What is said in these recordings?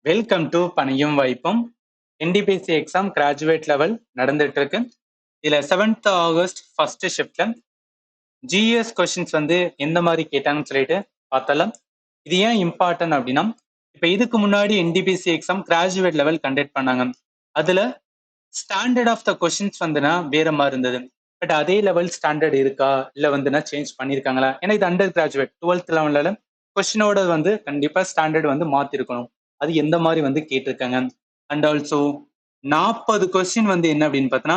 Welcome to பணியும் வாய்ப்பும். NTPC exam graduate level நடந்துட்டு இருக்கு. இதுல 7th ஆகஸ்ட் ஃபர்ஸ்ட் ஷிஃப்ட்ல ஜிஎஸ் கொஸ்டின்ஸ் வந்து எந்த மாதிரி கேட்டாங்கன்னு சொல்லிட்டு பார்த்தலாம். இது ஏன் இம்பார்ட்டன்ட் அப்படின்னா, இப்ப இதுக்கு முன்னாடி NTPC exam graduate level conduct பண்ணாங்க. அதுல ஸ்டாண்டர்ட் ஆஃப் த கொஸ்டின்ஸ் வந்துனா வேற மாதிரி இருந்தது. பட் அதே லெவல் ஸ்டாண்டர்ட் இருக்கா இல்ல வந்துனா சேஞ்ச் பண்ணிருக்காங்களா? ஏன்னா இது அண்டர் கிராஜுவேட் 12th லெவல்ல கொஸ்டினோட வந்து கண்டிப்பா ஸ்டாண்டர்ட் வந்து மாத்திருக்கணும். அது எந்த மாதிரி வந்து கேட்டிருக்காங்க. அண்ட் ஆல்சோ 40 கொஸ்டின் வந்து என்ன அப்படின்னு பார்த்தோன்னா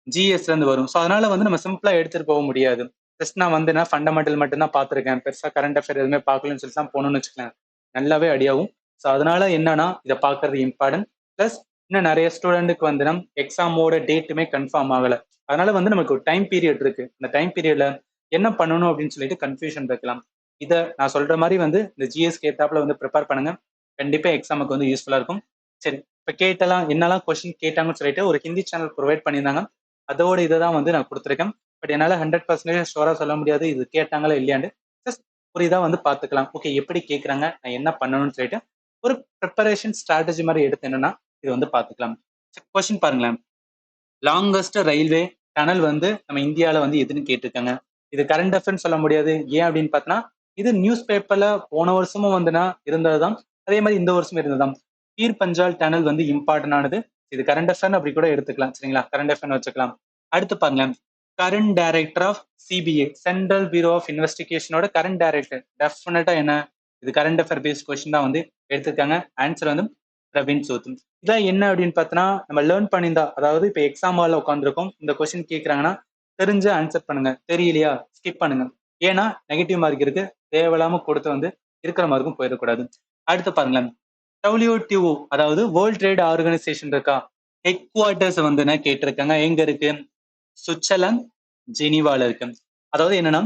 ஜிஎஸ்ல இருந்து வரும். ஸோ அதனால வந்து நம்ம சிம்பிளா எடுத்துட்டு போக முடியாது. ஜஸ்ட் நான் வந்து நான் ஃபண்டமெண்டல் மட்டும் தான் பார்த்துருக்கேன், பெருசா கரண்ட் அஃபேர் எதுவுமே பார்க்கலன்னு சொல்லி தான் போகணும்னு வச்சுக்கலாம், நல்லாவே அடியாகும். ஸோ அதனால என்னன்னா இதை பார்க்கறது இம்பார்ட்டன்ட். பிளஸ் இன்னும் நிறைய ஸ்டூடெண்ட்டுக்கு வந்து நம்ம எக்ஸாமோட டேட்டுமே கன்ஃபார்ம் ஆகல. அதனால வந்து நமக்கு ஒரு டைம் பீரியட் இருக்கு. அந்த டைம் பீரியட்ல என்ன பண்ணணும் அப்படின்னு சொல்லிட்டு கன்ஃபியூஷன் இருக்கலாம். இதை நான் சொல்ற மாதிரி வந்து இந்த ஜிஎஸ்க்கு ஏத்தாப்புல வந்து ப்ரிப்பேர் பண்ணுங்க. கண்டிப்பா எக்ஸாமுக்கு வந்து யூஸ்ஃபுல்லா இருக்கும். சரி, இப்ப கேட்டலாம் என்னெல்லாம் கொஸ்டின் கேட்டாங்கன்னு சொல்லிட்டு ஒரு ஹிந்தி சேனல் ப்ரொவைட் பண்ணியிருந்தாங்க. அதோட இதை தான் வந்து நான் கொடுத்துருக்கேன். பட் என்னால 100% ஷுவரா சொல்ல முடியாது இது கேட்டாங்களா இல்லையாண்டு. ஜஸ்ட் ஒரு இதா வந்து பார்த்துக்கலாம். ஓகே, எப்படி கேட்குறாங்க, நான் என்ன பண்ணணும்னு சொல்லிட்டு ஒரு ப்ரிப்பரேஷன் ஸ்ட்ராட்டஜி மாதிரி எடுத்து என்னன்னா இது வந்து பார்த்துக்கலாம். கொஸ்டின் பாருங்களேன். லாங்கஸ்ட் ரயில்வே டனல் வந்து நம்ம இந்தியாவில் வந்து எதுன்னு கேட்டிருக்காங்க. இது கரண்ட் அஃபேர்னு சொல்ல முடியாது. ஏன் அப்படின்னு பார்த்தோன்னா இது நியூஸ் பேப்பர்ல போன வருஷமும் வந்துனா இருந்ததுதான், அதே மாதிரி இந்த வருஷமும் இருந்ததுதான். பீர் பஞ்சால் டனல் வந்து இம்பார்ட்டன் ஆனது. இது கரண்ட் அஃபேர்னு அப்படி கூட எடுத்துக்கலாம். சரிங்களா, கரண்ட் அஃபேர்னு வச்சுக்கலாம். அடுத்து பாருங்க, current director of CBI central bureau of இன்வெஸ்டிகேஷனோட கரண்ட் டைரக்டர் டெஃபினட்டா என்ன, இது கரண்ட் அஃபேர் பேஸ்ட் கொஸ்டின் தான் வந்து எடுத்திருக்காங்க. ஆன்சர் வந்து பிரவீன் சூத். இதான் என்ன அப்படின்னு பார்த்தோன்னா நம்ம லேர்ன் பண்ணியிருந்தா, அதாவது இப்போ எக்ஸாம் ஹாலில் உட்காந்துருக்கோம், இந்த கொஸ்டின் கேட்குறாங்கன்னா தெரிஞ்சு ஆன்சர் பண்ணுங்க, தெரியலையா ஸ்கிப் பண்ணுங்க. ஏன்னா நெகட்டிவ் மார்க் இருக்கு, தேவையில்லாம கொடுத்து வந்து இருக்கிற மார்க்கும் போயிடக்கூடாது. அடுத்து பாருங்களேன், WTO அதாவது வேர்ல்ட் ட்ரேட் ஆர்கனைசேஷன் இருக்கா, ஹெட் குவார்டர்ஸ் வந்து என்ன கேட்டிருக்காங்க, எங்க இருக்கு, சுவிட்சர்லாந்து ஜெனீவால இருக்கு. அதாவது என்னன்னா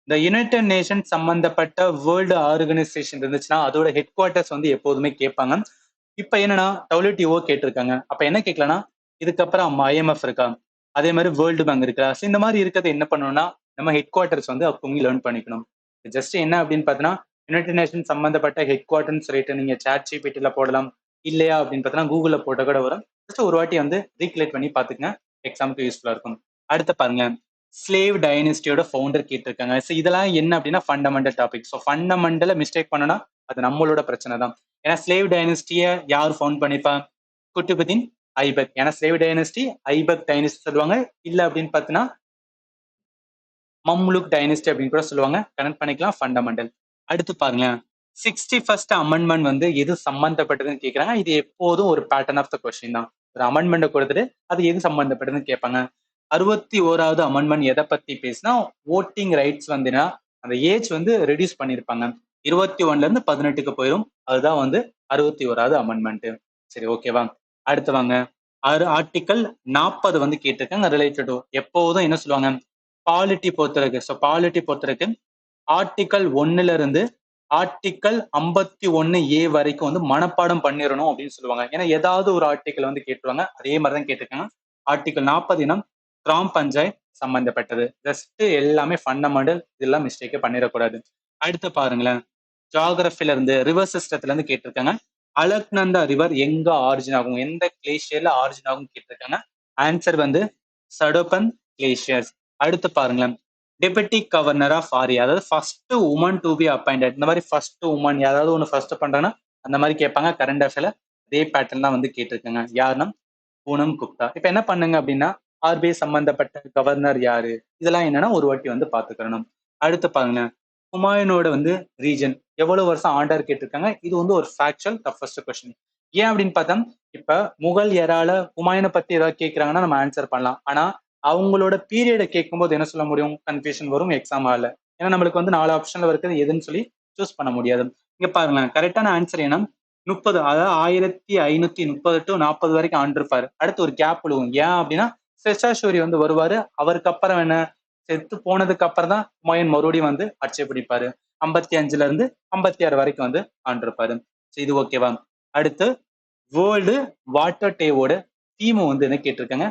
இந்த யுனைடெட் நேஷன் சம்பந்தப்பட்ட வேர்ல்டு ஆர்கனைசேஷன் இருந்துச்சுன்னா அதோட ஹெட் குவார்டர்ஸ் வந்து எப்போதுமே கேட்பாங்க. இப்ப என்னன்னா WTO கேட்டிருக்காங்க, அப்ப என்ன கேட்கலன்னா இதுக்கப்புறம் IMF இருக்கா, அதே மாதிரி வேர்ல்டு பேங்க் இருக்கா. இந்த மாதிரி இருக்கிறத என்ன பண்ணணும்னா நம்ம ஹெட் குவார்டர்ஸ் வந்து அப்போ லேர்ன் பண்ணிக்கணும். ஜஸ்ட் என்ன அப்படின்னு பார்த்தோன்னா யுனைடெட் நேஷன் சம்பந்தப்பட்ட ஹெட் குவார்டர்ஸ் சொல்லிட்டு நீங்க சாட் ஜிபிடில போடலாம். இல்லையா அப்படின்னு பார்த்தோன்னா கூகுள்ல போட்ட கூட வரும். ஜஸ்ட் ஒரு வாட்டி வந்து ரீக்லேட் பண்ணி பார்த்துக்கங்க, எக்ஸாமுக்கு யூஸ்ஃபுல்லா இருக்கும். அடுத்து பாருங்க, ஸ்லேவ் டைனஸ்டியோட ஃபவுண்டர் கேட்டிருக்காங்க. ஸோ இதெல்லாம் என்ன அப்படின்னா ஃபண்டமெண்டல் டாபிக். ஸோ ஃபண்டமெண்டல மிஸ்டேக் பண்ணனா அது நம்மளோட பிரச்சனை தான். ஏன்னா ஸ்லேவ் டைனஸ்டியை யார் ஃபவுண்ட் பண்ணிப்பா, குட்டுபுதீன் ஐபக். ஏன்னா ஸ்லேவ் டைனஸ்டி ஐபக் டைனஸ்டி சொல்லுவாங்க, இல்ல அப்படின்னு பார்த்தீங்கன்னா மம்லுக் டைனஸ்டி அப்படின்னு கூட சொல்லுவாங்க. கனெக்ட் பண்ணிக்கலாம், ஃபண்டமெண்டல். அடுத்து பாருங்களேன், 61st அமெண்ட்மெண்ட் வந்து எது சம்பந்தப்பட்டதுன்னு கேட்குறாங்க. இது எப்போதும் ஒரு பேட்டர்ன் ஆஃப் த கொஸ்டின் தான். ஒரு அமெண்ட்மெண்ட்டை கொடுத்துட்டு அது எது சம்பந்தப்பட்டதுன்னு கேட்பாங்க. 61வது அமெண்ட்மெண்ட் எதை பத்தி பேசினா ஓட்டிங் ரைட்ஸ் வந்துன்னா அந்த ஏஜ் வந்து ரெடியூஸ் பண்ணியிருப்பாங்க, 21ல இருந்து 18க்கு போயிடும். அதுதான் வந்து 61வது அமெண்ட்மெண்ட். சரி, ஓகேவா. அடுத்து வாங்க, ஆர்டிக்கல் 40 வந்து கேட்டிருக்காங்க. ரிலேட்டட் எப்போதும் என்ன சொல்லுவாங்க, பாலிட்டி பொறுத்தருக்கு. ஸோ பாலிட்டி பொறுத்தருக்கு ஆர்டிக்கல் 1ல இருந்து ஆர்டிக்கல் 51A வரைக்கும் வந்து மனப்பாடம் பண்ணிடணும் அப்படின்னு சொல்லுவாங்க. ஏன்னா ஏதாவது ஒரு ஆர்டிக்கல் வந்து கேட்டுருவாங்க, அதே மாதிரி தான் கேட்டிருக்காங்க. ஆர்டிக்கல் 40 இனம் கிராம் பஞ்சாயத் சம்பந்தப்பட்டது. ஜஸ்ட் எல்லாமே ஃபண்டமெண்டல், இதெல்லாம் மிஸ்டேக்கே பண்ணிடக்கூடாது. அடுத்து பாருங்களேன், ஜியாகிரபில இருந்து ரிவர் சிஸ்டத்துல இருந்து கேட்டிருக்காங்க. அலக்நந்தா ரிவர் எங்க ஆரிஜின் ஆகும், எந்த கிளேஷியர்ல ஆரிஜின் ஆகும் கேட்டிருக்காங்க. ஆன்சர் வந்து சடோபன் கிளேஷியர்ஸ். அடுத்து பாருங்களேன், டெபுட்டி கவர்னர் ஆஃப் ஆரியா, அதாவது first woman to be appointed. இந்த மாதிரி ஃபர்ஸ்ட் உமன் யாராவது ஒன்று ஃபர்ஸ்ட் பண்றாங்கன்னா அந்த மாதிரி கேட்பாங்க. கரண்ட் அஃபேர்ல அதே பேட்டர்ன் தான் வந்து கேட்டிருக்காங்க. யாருன்னா பூனம் குப்தா. இப்ப என்ன பண்ணுங்க அப்படின்னா RBI சம்பந்தப்பட்ட கவர்னர் யாரு, இதெல்லாம் என்னன்னா ஒரு வாட்டி வந்து பாத்துக்கணும். அடுத்து பாருங்க, ஹுமாயூனோட வந்து ரீஜன் எவ்வளவு வருஷம் ஆண்டார் கேட்டிருக்காங்க. இது வந்து ஒரு ஃபேக்சுவல் டஃபஸ்ட் கொஸ்டின். ஏன் அப்படின்னு பார்த்தா இப்ப முகல் எரால ஹுமாயூனை பத்தி ஏதாவது கேட்கறாங்கன்னா நம்ம ஆன்சர் பண்ணலாம். ஆனா அவங்களோட பீரியடை கேட்கும்போது என்ன சொல்ல முடியும், கன்ஃபியூஷன் வரும் எக்ஸாம் ஹால்ல. ஏன்னா நம்மளுக்கு வந்து 4 ஆப்ஷன்ல இருக்கிறது எதுன்னு சொல்லி சூஸ் பண்ண முடியாது. இங்க பாருங்களேன், கரெக்டான ஆன்சர் என்ன, 30, அதாவது 1530 டு 40 வரைக்கும் ஆண்டிருப்பாரு. அடுத்து ஒரு கேப் விழுவும். ஏன் அப்படின்னா செஷாஷூரி வந்து வருவாரு, அவருக்கு அப்புறம் என்ன, செத்து போனதுக்கு அப்புறம் தான் ஹுமாயூன் மறுபடியும் வந்து ஆட்சியை பிடிப்பாரு. 55ல இருந்து 56 வரைக்கும் வந்து ஆண்டிருப்பாரு. இது ஓகேவா. அடுத்து வேர்ல்டு வாட்டர் டேவோட தீம் வந்து என்ன கேட்டிருக்காங்க,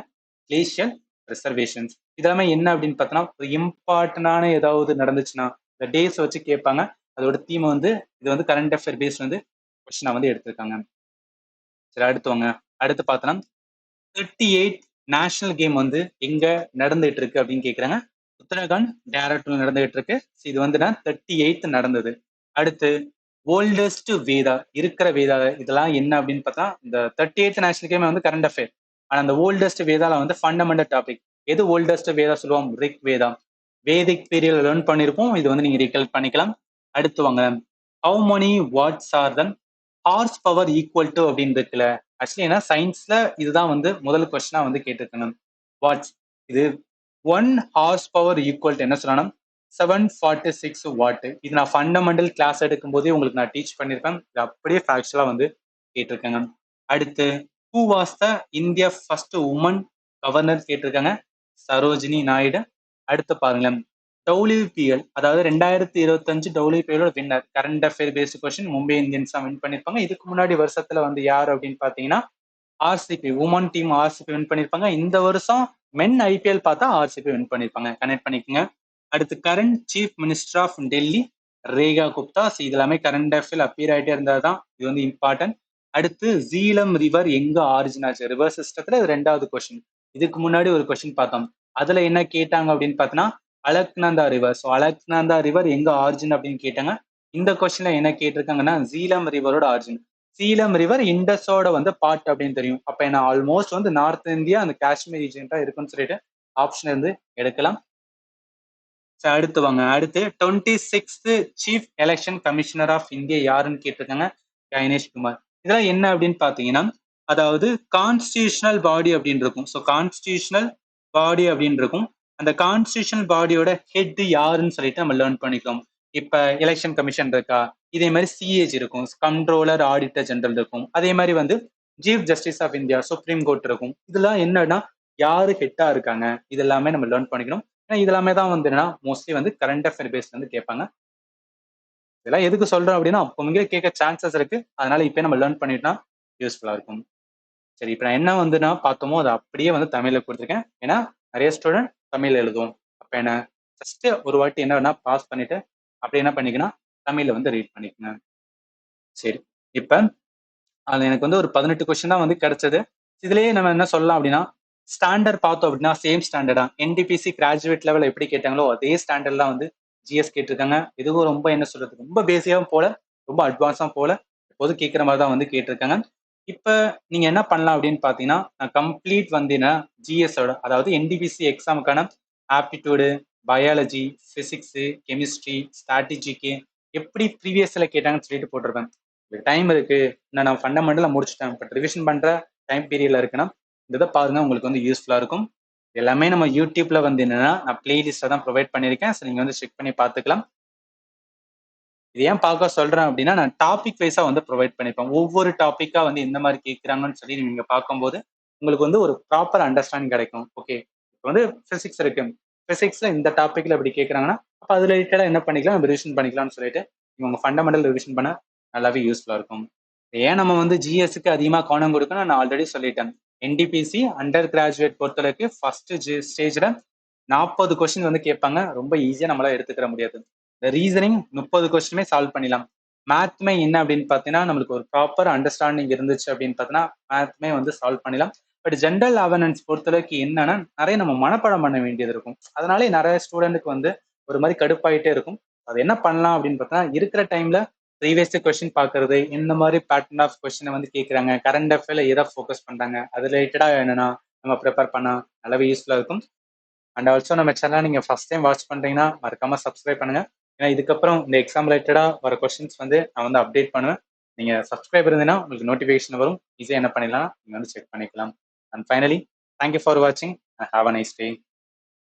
கிளேஷியல் ரிசர்வேஷன்ஸ். இதெல்லாமே என்ன அப்படின்னு பார்த்தோன்னா ஒரு இம்பார்ட்டன்டான ஏதாவது நடந்துச்சுன்னா இந்த டேஸ் வச்சு கேட்பாங்க. அதோட தீம் வந்து இது வந்து கரண்ட் அஃபேர் பேஸ்ட் வந்து கொஸ்டினா வந்து எடுத்திருக்காங்க. சரி, அடுத்து வாங்க. அடுத்து பார்த்தோன்னா 38 நேஷனல் கேம் வந்து எங்க நடந்துட்டு இருக்கு அப்படின்னு கேக்குறாங்க. உத்தரகாண்ட், டேராடூன் நடந்துகிட்டு இருக்கு. இது வந்து 38 நடந்தது. அடுத்து ஓல்டஸ்ட் வேதா இருக்கிற வேதா இதெல்லாம் என்ன அப்படின்னு பார்த்தா இந்த 38 நேஷனல் கேம் வந்து கரண்ட் அஃபேர். ஆனா அந்த ஓல்டஸ்ட் வேதால வந்து ஃபண்டமெண்டல் டாபிக். எது ஓல்டஸ்ட் வேதா சொல்லுவோம்? ரிக் வேதா. வேதிக் பீரியட் லேர்ன் பண்ணிருப்போம். இது வந்து நீங்க ரீகல் பண்ணிக்கலாம். அடுத்து வாங்க. How many watts are than horse power equal to அப்படின்னு இருக்குல்ல. ஆக்சுவலி ஏன்னா சயின்ஸ்ல இதுதான் வந்து முதல் கொஸ்டினா வந்து கேட்டிருக்காங்க. வாட்ஸ் இது 1 ஹார்ஸ் பவர் ஈக்குவல் டு என்ன சொல்லணும்? 746 வாட். இது நான் ஃபண்டமெண்டல் கிளாஸ் எடுக்கும் போதே உங்களுக்கு நான் டீச் பண்ணிருப்பேன். இது அப்படியே ஃபேக்சுவலா வந்து கேட்டிருக்காங்க. அடுத்து who was the India first woman governor கேட்டிருக்காங்க. சரோஜினி நாயுடு. அடுத்து பாருங்களேன். டபிள்யூபிஎல் அதாவது 2025 WPL winner current affair based question Mumbai Indians win பண்ணிருப்பாங்க. இதுக்கு முன்னாடி வருஷத்துல வந்து யார் அப்படின்னு பாத்தீங்கன்னா RCB woman team RCB win பண்ணிருப்பாங்க. இந்த வருஷம் மென் ஐபிஎல் பார்த்தா ஆர்சிபி வின் பண்ணிருப்பாங்க. கனெக்ட் பண்ணிக்கோங்க. அடுத்து current chief minister of Delhi Rekha Gupta. இது எல்லாமே கரண்ட் அஃபேர் அப்பியர் ஆகிட்டே இருந்ததுதான். இது வந்து இம்பார்ட்டன்ட். அடுத்து ஜீலம் ரிவர் எங்க ஆரிஜின் ஆச்சு? ரிவர் சிஸ்டத்துல இது 2வது கொஸ்டின். இதுக்கு முன்னாடி ஒரு கொஸ்டின் பார்த்தோம். அதுல என்ன கேட்டாங்க அப்படின்னு பார்த்தோன்னா Alaknanda river. So Alaknanda river எங்க ஆரிஜின் அப்படின்னு கேட்டாங்க. இந்த கொஸ்டின்ல என்ன கேட்டிருக்காங்கன்னா ஜீலம் ரிவரோட ஆரிஜின். சீலம் ரிவர் இண்டஸோட வந்து பார்ட் அப்படின்னு தெரியும். அப்ப என்ன ஆல்மோஸ்ட் வந்து நார்த் இந்தியா அந்த காஷ்மீர் ரீஜன் தான் இருக்குன்னு சொல்லிட்டு ஆப்ஷன் இருந்து எடுக்கலாம். அடுத்து வாங்க. அடுத்து 26th chief election commissioner of India யாருன்னு கேட்டிருக்காங்க. கைனேஷ் குமார். இதெல்லாம் என்ன அப்படின்னு பாத்தீங்கன்னா அதாவது கான்ஸ்டியூஷனல் பாடி அப்படின்னு இருக்கும். ஸோ கான்ஸ்டியூஷனல் பாடி அப்படின்னு இருக்கும். அந்த கான்ஸ்டியூஷனல் பாடியோட ஹெட் யாருன்னு சொல்லிட்டு நம்ம லேர்ன் பண்ணிக்கலாம். இப்ப எலெக்ஷன் கமிஷன் இருக்கா, இதே மாதிரி சிஏஜி இருக்கும், கண்ட்ரோலர் ஆடிட்டர் ஜெனரல் இருக்கும். அதே மாதிரி வந்து chief justice of India supreme court இருக்கும். இதெல்லாம் என்னன்னா யாரு ஹெட்டா இருக்காங்க இது எல்லாமே நம்ம லேர்ன் பண்ணிக்கணும். ஏன்னா இது எல்லாமே தான் வந்து என்னன்னா மோஸ்ட்லி வந்து கரண்ட் அஃபேர் பேஸ்ல வந்து கேட்பாங்க. இதெல்லாம் எதுக்கு சொல்றோம் அப்படின்னா அப்போ கேட்க சான்சஸ் இருக்கு. அதனால இப்ப நம்ம லேர்ன் பண்ணிட்டா யூஸ்ஃபுல்லா இருக்கும். சரி, இப்ப நான் என்ன வந்து நான் பார்த்தோமோ அதை அப்படியே வந்து தமிழ்ல கொடுத்துருக்கேன். ஏன்னா நிறைய ஸ்டூடெண்ட் தமிழ்ல எழுதுவோம். அப்ப என்ன ஃபர்ஸ்ட் ஒரு வாட்டி என்ன வேணா பாஸ் பண்ணிட்டு அப்படி என்ன பண்ணிக்கணும் தமிழ்ல வந்து ரீட் பண்ணிக்கணும். சரி, இப்ப அது எனக்கு வந்து ஒரு 18 கொஸ்டின் தான் வந்து கிடைச்சது. இதுலயே நம்ம என்ன சொல்லலாம் அப்படின்னா ஸ்டாண்டர்ட் பார்த்தோம் அப்படின்னா சேம் ஸ்டாண்டர்டா என்டிபிசி கிராஜுவேட் லெவல் எப்படி கேட்டாங்களோ அதே ஸ்டாண்டர்ட்லாம் வந்து ஜிஎஸ் கேட்டிருக்காங்க. இதுவும் ரொம்ப என்ன சொல்றது ரொம்ப பேசிக்காவும் போல ரொம்ப அட்வான்ஸாகவும் போல எப்போதும் கேட்குற மாதிரி தான் வந்து கேட்டிருக்காங்க. இப்ப நீங்க என்ன பண்ணலாம் அப்படின்னு பாத்தீங்கன்னா நான் கம்ப்ளீட் வந்து ஜிஎஸோட அதாவது என்டிபிசி எக்ஸாமுக்கான ஆப்டிடியூடு, பயாலஜி, பிசிக்ஸ், கெமிஸ்ட்ரி, ஸ்ட்ராட்டஜிக்கு எப்படி ப்ரீவியஸ்ல கேட்டாங்கன்னு சொல்லிட்டு போட்டிருப்பேன். டைம் இருக்கு, நான் ஃபண்டமெண்டலா முடிச்சுட்டேன், பட் ரிவிஷன் பண்ற டைம் பீரியட்ல இருக்குன்னா இதை பாருங்க, உங்களுக்கு வந்து யூஸ்ஃபுல்லா இருக்கும். எல்லாமே நம்ம யூடியூப்ல வந்து என்னன்னா நான் பிளேலிஸ்ட தான் ப்ரொவைட் பண்ணியிருக்கேன். ஸோ நீங்க வந்து செக் பண்ணி பார்த்துக்கலாம். இது ஏன் பார்க்க சொல்றேன் அப்படின்னா நான் டாபிக் வைஸா வந்து ப்ரொவைட் பண்ணிப்பேன். ஒவ்வொரு டாபிக்கா வந்து எந்த மாதிரி கேட்குறாங்கன்னு சொல்லி நீங்க பார்க்கும்போது உங்களுக்கு வந்து ஒரு ப்ராப்பர் அண்டர்ஸ்டாண்டிங் கிடைக்கும். ஓகே, இப்போ வந்து பிசிக்ஸ் இருக்கு, பிசிக்ஸ்ல இந்த டாபிக்ல இப்படி கேட்குறாங்கன்னா அப்போ அது ரிலேட்டடா என்ன பண்ணிக்கலாம், நம்ம ரிவிஷன் பண்ணிக்கலாம்னு சொல்லிட்டு உங்க ஃபண்டமெண்டல் ரிவிஷன் பண்ண நல்லாவே யூஸ்ஃபுல்லா இருக்கும். ஏன் நம்ம வந்து ஜிஎஸ்க்கு அதிகமாக கவனம் கொடுக்கணும் நான் ஆல்ரெடி சொல்லிட்டேன். என்டிபிசி அண்டர் கிராஜுவேட் பொறுத்தளவுக்கு ஃபர்ஸ்ட் ஸ்டேஜ்ல 40 கொஸ்டின் வந்து கேட்பாங்க. ரொம்ப ஈஸியா நம்மளால எடுத்துக்கிற முடியாது. இந்த ரீசனிங் 30 கொஸ்டினுமே சால்வ் பண்ணிடலாம். மேத்மே என்ன அப்படின்னு பார்த்தீங்கன்னா நம்மளுக்கு ஒரு ப்ராப்பர் அண்டர்ஸ்டாண்டிங் இருந்துச்சு அப்படின்னு பார்த்தீங்கன்னா மேத்மே வந்து சால்வ் பண்ணிடலாம். பட் ஜென்ரல் அவேர்னன்ஸ் பொறுத்தளவுக்கு என்னன்னா நிறைய நம்ம மனப்பாடம் பண்ண வேண்டியது இருக்கும். அதனாலே நிறைய ஸ்டூடெண்ட்டுக்கு வந்து ஒரு மாதிரி கடுப்பாயிட்டே இருக்கும். அது என்ன பண்ணலாம் அப்படின்னு பார்த்தீங்கன்னா இருக்கிற டைம்ல ப்ரீவியஸ் கொஸ்டின் பார்க்கறது, இந்த மாதிரி பேட்டர்ன் ஆஃப் கொஸ்டினை வந்து கேட்குறாங்க, கரண்ட் அஃபேர்ல எதை ஃபோக்கஸ் பண்றாங்க, அது ரிலேட்டடா என்னன்னா நம்ம ப்ரிப்பேர் பண்ணா நல்லாவே யூஸ்ஃபுல்லா இருக்கும். அண்ட் ஆல்சோ நம்ம சேனல் நீங்க ஃபர்ஸ்ட் டைம் வாட்ச் பண்றீங்கன்னா மறக்காம சப்ஸ்கிரைப் பண்ணுங்க. ஏன்னா இதுக்கப்புறம் இந்த எக்ஸாம் ரிலேட்டடா வர கொஸ்டின்ஸ் வந்து நான் வந்து அப்டேட் பண்ணுவேன். நீங்க சப்ஸ்கிரைப் இருந்தீங்கன்னா உங்களுக்கு நோட்டிஃபிகேஷன் வரும். ஈஸியா என்ன பண்ணிடலாம் நீங்க வந்து செக் பண்ணிக்கலாம். அண்ட் ஃபைனலி தேங்க்யூ ஃபார் வாட்சிங். Have a nice day.